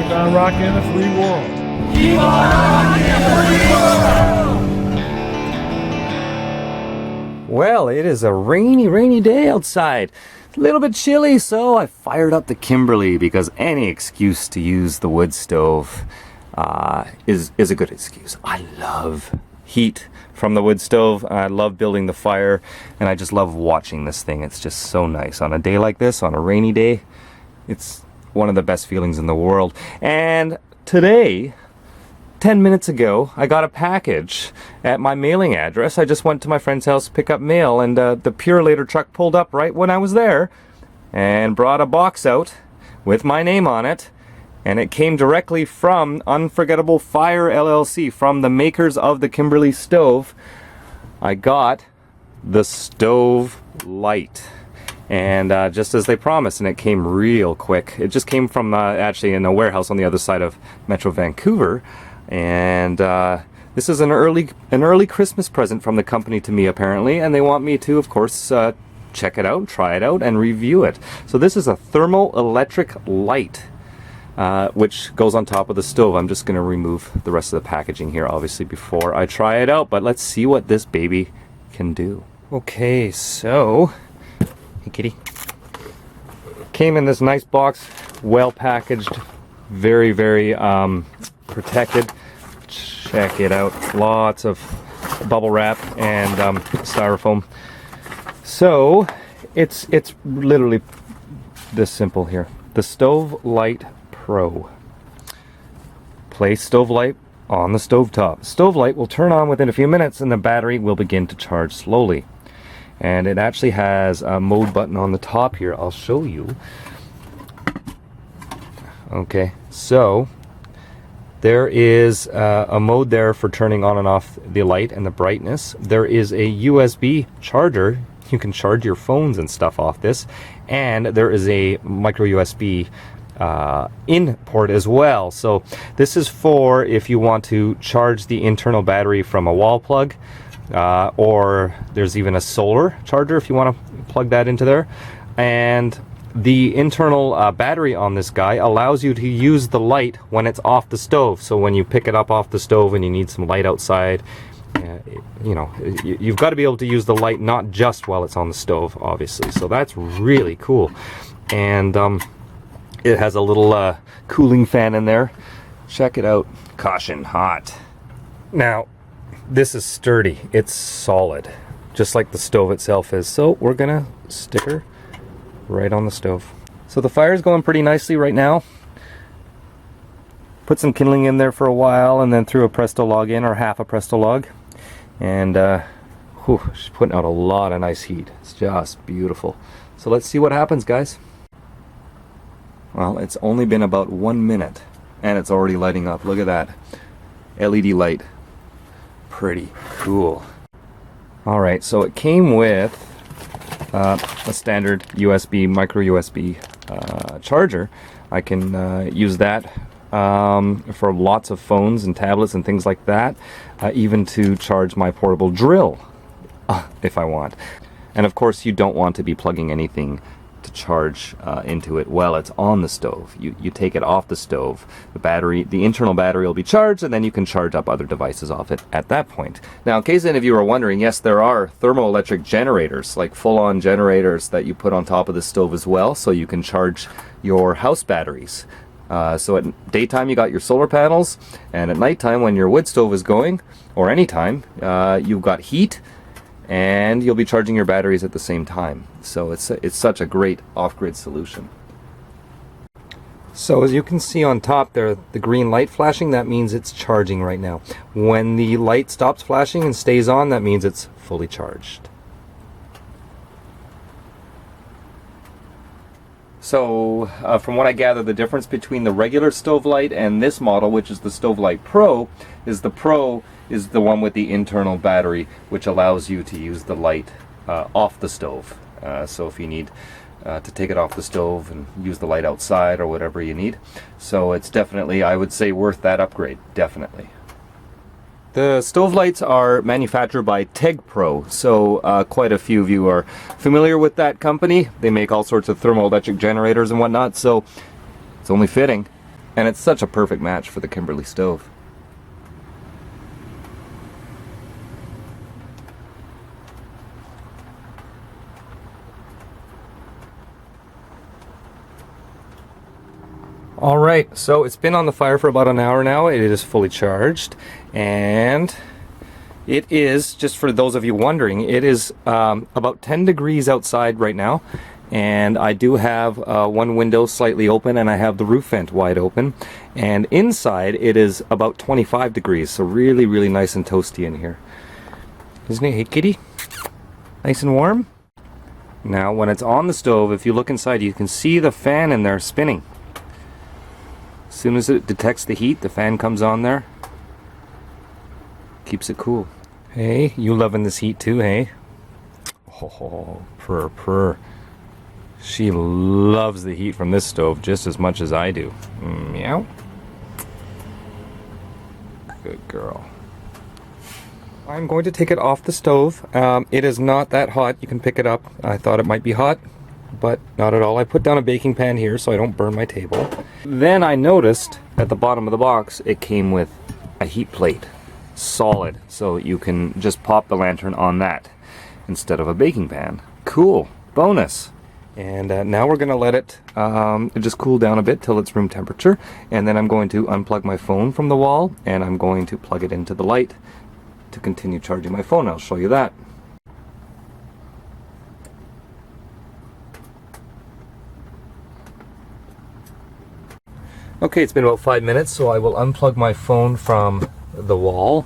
Keep on rocking the free world. Keep on rocking the free world! Well, it is a rainy day outside. A little bit chilly, so I fired up the Kimberly because any excuse to use the wood stove is a good excuse. I love heat from the wood stove. I love building the fire, and I just love watching this thing. It's just so nice on a day like this, on a rainy day. It's one of the best feelings in the world. And today, 10 minutes ago, I got a package at my mailing address. I just went to my friend's house to pick up mail, and the Purelator truck pulled up right when I was there and brought a box out with my name on it. And it came directly from Unforgettable Fire LLC, from the makers of the Kimberly Stove. I got the Stove Lite, and just as they promised, and it came real quick. It just came from actually in a warehouse on the other side of Metro Vancouver, and this is an early Christmas present from the company to me, apparently, and they want me to, of course, check it out, try it out, and review it. So this is a Thermoelectric Lite, which goes on top of the stove. I'm just going to remove the rest of the packaging here, obviously, before I try it out, but let's see what this baby can do. Okay, so, hey kitty, came in this nice box, well packaged, very protected. Check it out, lots of bubble wrap and styrofoam. So it's literally this simple here. The Stove Lite Pro. Place Stove Lite on the stovetop. Stove Lite will turn on within a few minutes and the battery will begin to charge slowly. And it actually has a mode button on the top here. I'll show you. Okay, so there is a mode there for turning on and off the light and the brightness. There is a USB charger. You can charge your phones and stuff off this. And there is a micro USB in port as well. So this is for if you want to charge the internal battery from a wall plug, or there's even a solar charger if you want to plug that into there. And the internal battery on this guy allows you to use the light when it's off the stove. So when you pick it up off the stove and you need some light outside, you know, you've got to be able to use the light not just while it's on the stove, obviously. So that's really cool. And it has a little cooling fan in there. Check it out. Caution, hot. Now, this is sturdy. It's solid, just like the stove itself is. So we're gonna stick her right on the stove. So the fire's going pretty nicely right now. Put some kindling in there for a while and then threw a Presto log in, or half a Presto log. And she's putting out a lot of nice heat. It's just beautiful. So let's see what happens, guys. Well, it's only been about 1 minute and it's already lighting up. Look at that. LED light. Pretty cool. Alright, so it came with a standard USB, micro USB charger. I can use that for lots of phones and tablets and things like that, even to charge my portable drill if I want. And of course you don't want to be plugging anything to charge into it while it's on the stove. You take it off the stove, the internal battery will be charged, and then you can charge up other devices off it at that point. Now, in case any of you are wondering, yes, there are thermoelectric generators, like full-on generators that you put on top of the stove as well, so you can charge your house batteries. So at daytime you got your solar panels, and at nighttime when your wood stove is going, or anytime, you've got heat, and you'll be charging your batteries at the same time. So it's such a great off-grid solution. So as you can see on top there, the green light flashing, that means it's charging right now. When the light stops flashing and stays on, that means it's fully charged. So from what I gather, the difference between the regular Stove Lite and this model, which is the Stove Lite Pro, is the Pro is the one with the internal battery, which allows you to use the light off the stove. So if you need to take it off the stove and use the light outside or whatever you need. So it's definitely, I would say, worth that upgrade, definitely. The stove lights are manufactured by Tegpro, so quite a few of you are familiar with that company. They make all sorts of thermoelectric generators and whatnot, so it's only fitting And it's such a perfect match for the Kimberly stove. Alright, so it's been on the fire for about an hour now. It is fully charged, and it is, just for those of you wondering, it is about 10 degrees outside right now, and I do have one window slightly open, and I have the roof vent wide open, and inside it is about 25 degrees, so really, really nice and toasty in here. Isn't it? Hey kitty? Nice and warm? Now when it's on the stove, if you look inside, you can see the fan in there spinning. As soon as it detects the heat, the fan comes on there. Keeps it cool. Hey, you loving this heat too, hey? Oh, purr, purr. She loves the heat from this stove just as much as I do. Meow. Good girl. I'm going to take it off the stove. It is not that hot. You can pick it up. I thought it might be hot, but not at all. I put down a baking pan here so I don't burn my table. Then I noticed at the bottom of the box it came with a heat plate, solid, so you can just pop the lantern on that instead of a baking pan. Cool, bonus. And now we're gonna let it just cool down a bit till it's room temperature, and then I'm going to unplug my phone from the wall and I'm going to plug it into the light to continue charging my phone. I'll show you that. Okay, it's been about 5 minutes, so I will unplug my phone from the wall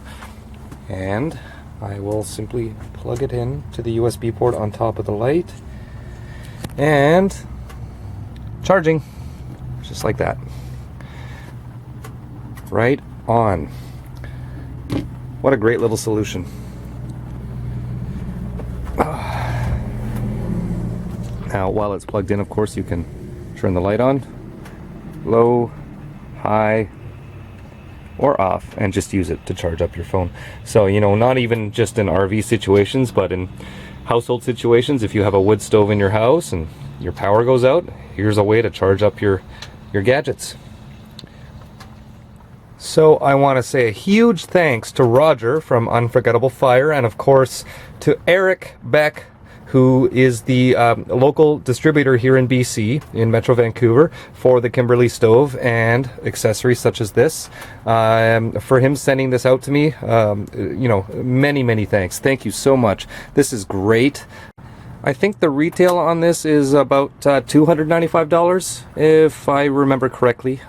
and I will simply plug it in to the USB port on top of the light and charging, just like that. Right on. What a great little solution. Now, while it's plugged in, of course, you can turn the light on, low, high, or off, and just use it to charge up your phone. So, you know, not even just in RV situations, but in household situations, if you have a wood stove in your house and your power goes out, here's a way to charge up your gadgets. So I want to say a huge thanks to Roger from Unforgettable Fire, and of course to Eric Beck, who is the local distributor here in BC, in Metro Vancouver, for the Kimberly stove and accessories such as this. For him sending this out to me, you know, many thanks. Thank you so much. This is great. I think the retail on this is about $295, if I remember correctly.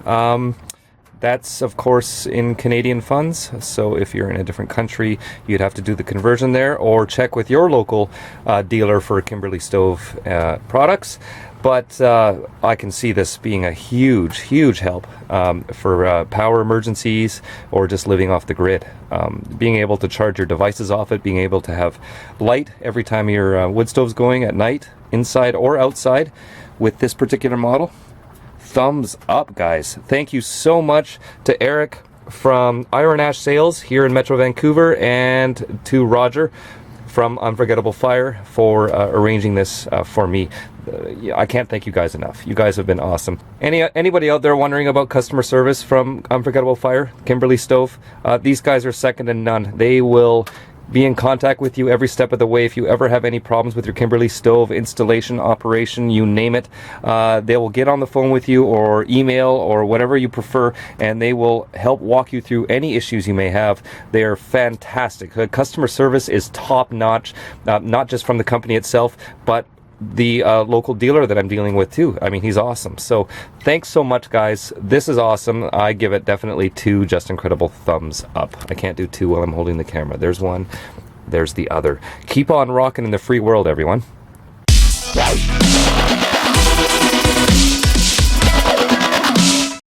That's, of course, in Canadian funds, so if you're in a different country, you'd have to do the conversion there, or check with your local dealer for Kimberly stove products. But I can see this being a huge help for power emergencies or just living off the grid. Being able to charge your devices off it, being able to have light every time your wood stove's going at night, inside or outside, with this particular model. Thumbs up, guys. Thank you so much to Eric from Iron Ash Sales here in Metro Vancouver, and to Roger from Unforgettable Fire for arranging this for me. I can't thank you guys enough. You guys have been awesome. Anybody out there wondering about customer service from Unforgettable Fire, Kimberly Stove, these guys are second to none. They will be in contact with you every step of the way. If you ever have any problems with your Kimberly stove installation, operation, you name it, they will get on the phone with you or email or whatever you prefer, and they will help walk you through any issues you may have. They are fantastic. Customer service is top notch, not just from the company itself, but the local dealer that I'm dealing with too. I mean, he's awesome. So thanks so much, guys. This is awesome. I give it definitely 2 just incredible thumbs up. I can't do 2 while I'm holding the camera. There's one, there's the other. Keep on rocking in the free world, everyone.